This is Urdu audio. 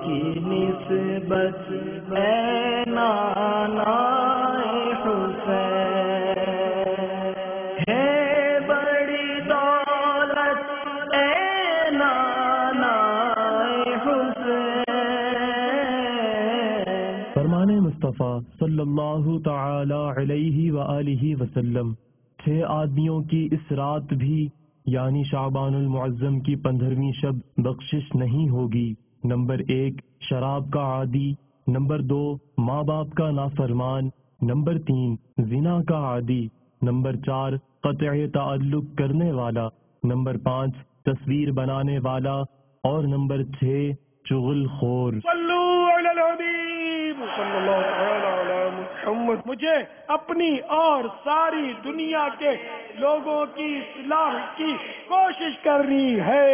کی نسبت اے نانا حسین، ہے بڑی دولت اے نانا حسین۔ فرمان مصطفیٰ صلی اللہ تعالی علیہ وآلہ وسلم، 6 آدمیوں کی اس رات بھی یعنی شعبان المعظم کی 15ویں شب بخشش نہیں ہوگی۔ نمبر 1 شراب کا عادی، نمبر 2 ماں باپ کا نافرمان، نمبر 3 زنا کا عادی، نمبر 4 قطع تعلق کرنے والا، نمبر 5 تصویر بنانے والا، اور نمبر 6 چغل خور۔ صلو علی الحبیب صلی اللہ تعالی علی محمد۔ مجھے اپنی اور ساری دنیا کے لوگوں کی اصلاح کی کوشش کرنی ہے۔